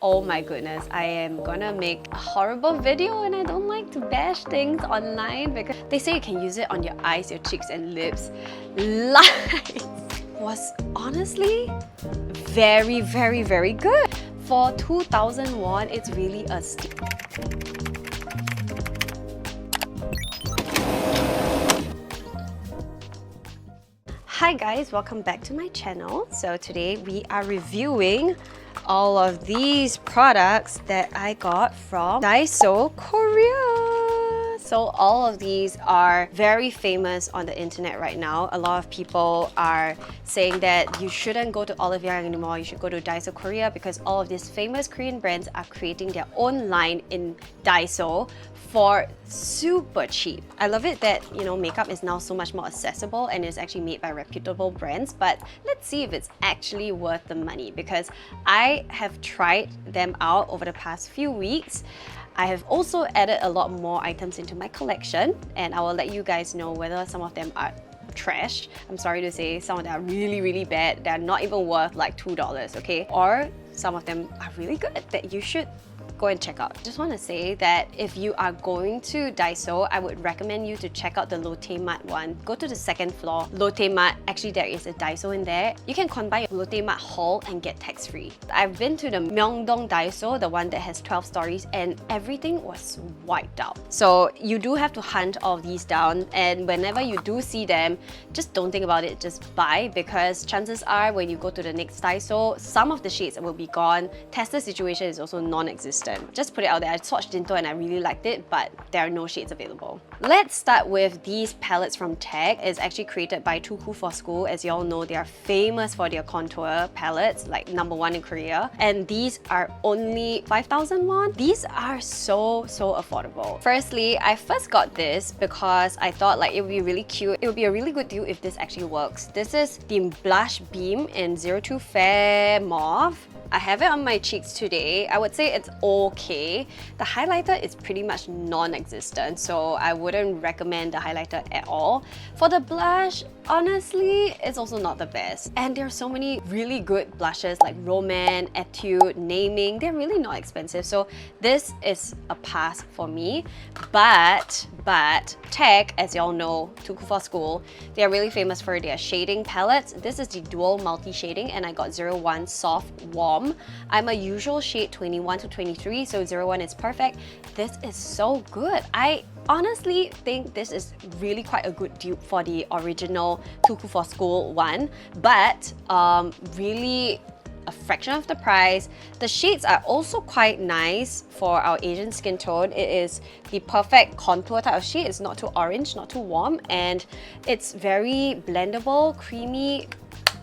Oh my goodness, I am gonna make a horrible video and I don't like to bash things online because they say you can use it on your eyes, your cheeks and lips. Lies! Was honestly very good. For 2001, it's really a steal. Hi guys, welcome back to my channel. So today we are reviewing all of these products that I got from Daiso Korea. So all of these are very famous on the internet right now. A lot of people are saying that you shouldn't go to Olive Young anymore, you should go to Daiso Korea because all of these famous Korean brands are creating their own line in Daiso for super cheap. I love it that, you know, makeup is now so much more accessible and is actually made by reputable brands, but let's see if it's actually worth the money because I have tried them out over the past few weeks. I have also added a lot more items into my collection and I will let you guys know whether some of them are trash. I'm sorry to say, some of them are really bad. They're not even worth like $2, okay? Or some of them are really good that you should go and check out. Just want to say that if you are going to Daiso, I would recommend you to check out the Lotte Mart one. Go to the second floor, Lotte Mart. Actually, there is a Daiso in there. You can combine your Lotte Mart haul and get tax-free. I've been to the Myeongdong Daiso, the one that has 12 stories, and everything was wiped out. So you do have to hunt all of these down, and whenever you do see them, just don't think about it, just buy, because chances are when you go to the next Daiso, some of the shades will be gone. Tester situation is also non-existent. Just put it out there. I swatched Dinto and I really liked it, but there are no shades available. Let's start with these palettes from Tag. It's actually created by Too Cool for School. As you all know, they are famous for their contour palettes, like #1 in Korea. And these are only 5,000 won. These are so affordable. Firstly, I first got this because I thought like it would be really cute. It would be a really good deal if this actually works. This is the Blush Beam in 02 Fair Mauve. I have it on my cheeks today. I would say it's okay. The highlighter is pretty much non-existent, so I wouldn't recommend the highlighter at all. For the blush, honestly, it's also not the best. And there are so many really good blushes like Roman, Etude, Naming. They're really not expensive, so this is a pass for me. But Tag, as y'all know, Too Cool for School, they are really famous for their shading palettes. This is the dual multi-shading and I got 01 Soft Warm. I'm a usual shade 21 to 23, so 01 is perfect. This is so good. I honestly think this is really quite a good dupe for the original Too Cool for School one, but really a fraction of the price. The shades are also quite nice for our Asian skin tone. It is the perfect contour type of shade. It's not too orange, not too warm, and it's very blendable, creamy,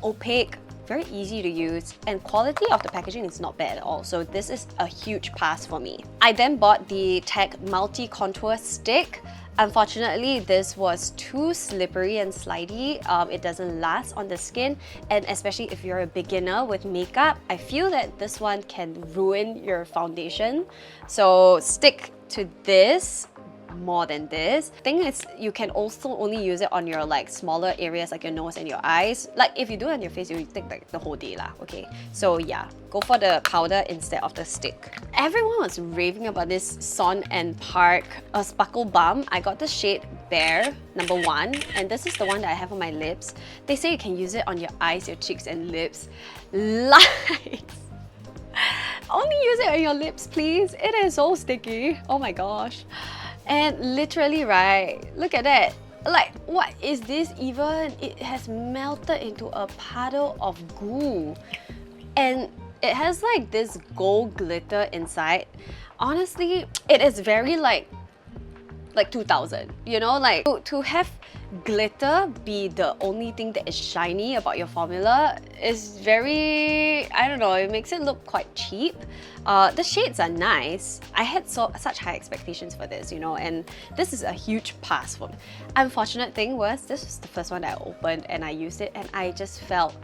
opaque, very easy to use, and quality of the packaging is not bad at all. So this is a huge pass for me. I then bought the Tag Multi Contour Stick. Unfortunately, this was too slippery and slidey. It doesn't last on the skin, and especially if you're a beginner with makeup, I feel that this one can ruin your foundation. So stick to this more than this. Thing is, you can also only use it on your like smaller areas like your nose and your eyes. Like if you do it on your face, you take like the whole day lah, okay? So yeah, go for the powder instead of the stick. Everyone was raving about this Son&Park Sparkle Balm. I got the shade Bare #1, and this is the one that I have on my lips. They say you can use it on your eyes, your cheeks and lips. Lies! Only use it on your lips, please. It is so sticky. Oh my gosh. And literally, right, look at that. Like, what is this even? It has melted into a puddle of goo. And it has like this gold glitter inside. Honestly, it is very like 2000, you know, like to have glitter be the only thing that is shiny about your formula is very, I don't know, it makes it look quite cheap. The shades are nice. I had such high expectations for this, you know, and this is a huge pass for me. Unfortunate thing was, this was the first one that I opened and I used it and I just felt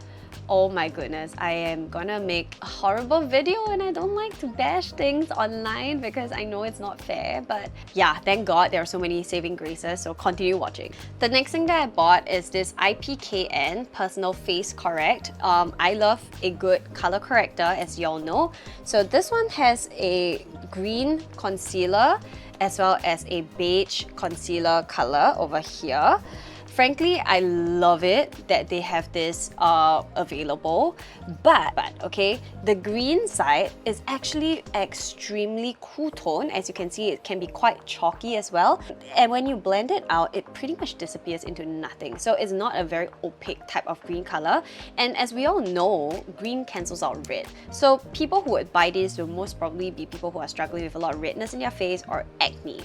Oh my goodness, I am gonna make a horrible video, and I don't like to bash things online because I know it's not fair, but yeah, thank God there are so many saving graces, so continue watching. The next thing that I bought is this IPKN Personal Face Correct. I love a good color corrector, as y'all know. So this one has a green concealer as well as a beige concealer color over here. Frankly, I love it that they have this available, but okay, the green side is actually extremely cool tone. As you can see, it can be quite chalky as well, and when you blend it out, it pretty much disappears into nothing. So it's not a very opaque type of green color, and as we all know, green cancels out red. So people who would buy this will most probably be people who are struggling with a lot of redness in their face or acne.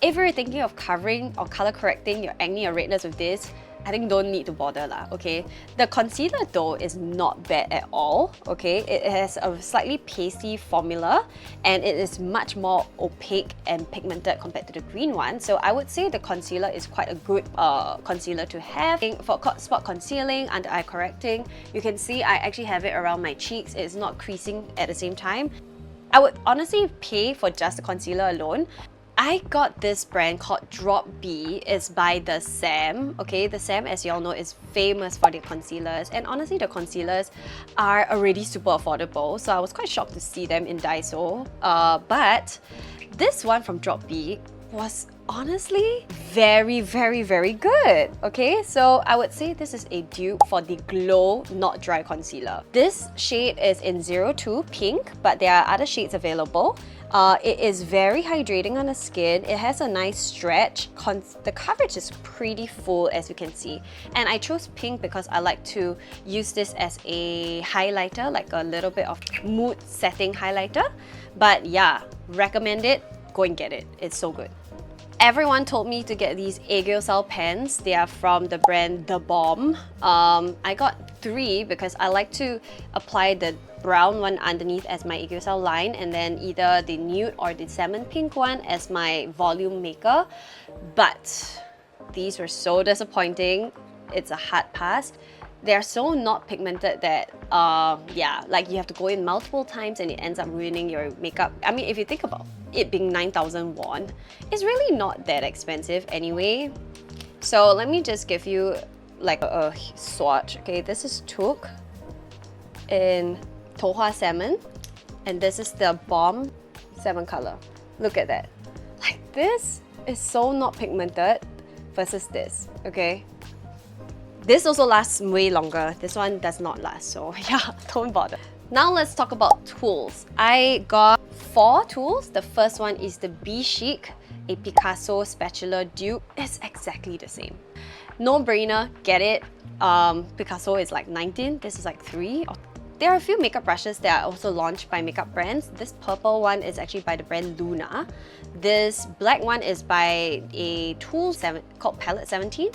If you're thinking of covering or color correcting your acne or redness with this, I think don't need to bother lah, okay? The concealer though is not bad at all, okay? It has a slightly pasty formula and it is much more opaque and pigmented compared to the green one. So I would say the concealer is quite a good concealer to have. For spot concealing, under eye correcting, you can see I actually have it around my cheeks. It's not creasing at the same time. I would honestly pay for just the concealer alone. I got this brand called Dropbe. It's by the Sam. Okay, the Sam, as you all know, is famous for their concealers, and honestly the concealers are already super affordable, so I was quite shocked to see them in Daiso. But this one from Dropbe was honestly very good. Okay, so I would say this is a dupe for the Glow Not Dry Concealer. This shade is in 02 Pink, but there are other shades available. It is very hydrating on the skin. It has a nice stretch. The coverage is pretty full, as you can see. And I chose pink because I like to use this as a highlighter, like a little bit of mood setting highlighter. But yeah, recommend it. Go and get it. It's so good. Everyone told me to get these aerosol pens. They are from the brand The Balm. I got 3 because I like to apply the brown one underneath as my aerosol line, and then either the nude or the salmon pink one as my volume maker. But these were so disappointing. It's a hard pass. They're so not pigmented that, yeah, like you have to go in multiple times and it ends up ruining your makeup. I mean, if you think about it being 9,000 won, it's really not that expensive anyway. So let me just give you like a swatch. Okay, this is Took in Tohua Salmon, and this is the Bom 7 color. Look at that. Like, this is so not pigmented versus this, okay? This also lasts way longer. This one does not last, so yeah, don't bother. Now let's talk about tools. I got 4 tools. The first one is the Bechic, a Picasso spatula dupe. It's exactly the same. No brainer, get it. Picasso is like 19, this is like 3. There are a few makeup brushes that are also launched by makeup brands. This purple one is actually by the brand Luna. This black one is by a tool called Palette 17.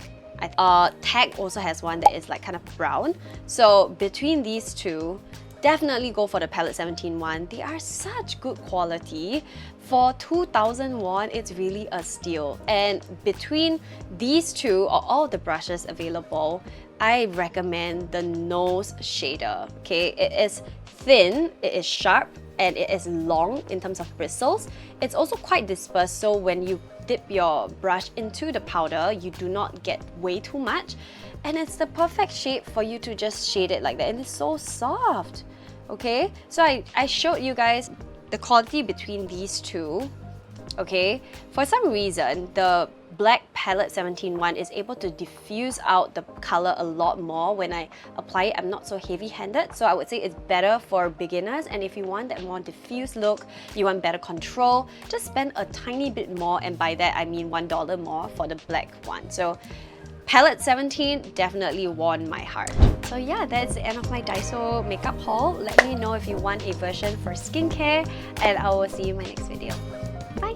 Tag also has one that is like kind of brown. So between these two, definitely go for the Palette 17 one. They are such good quality. For 2,000 won, it's really a steal. And between these two, or all the brushes available, I recommend the nose shader. Okay, it is thin, it is sharp, and it is long in terms of bristles. It's also quite dispersed, so when you dip your brush into the powder, you do not get way too much. And it's the perfect shape for you to just shade it like that, and it's so soft. Okay, so I showed you guys the quality between these two. Okay, for some reason, the black Palette 17 one is able to diffuse out the color a lot more. When I apply it, I'm not so heavy-handed, so I would say it's better for beginners. And if you want that more diffused look, you want better control, just spend a tiny bit more, and by that I mean $1 more for the black one. So Palette 17 definitely won my heart. So yeah, that's the end of my Daiso makeup haul. Let me know if you want a version for skincare, and I will see you in my next video. Bye!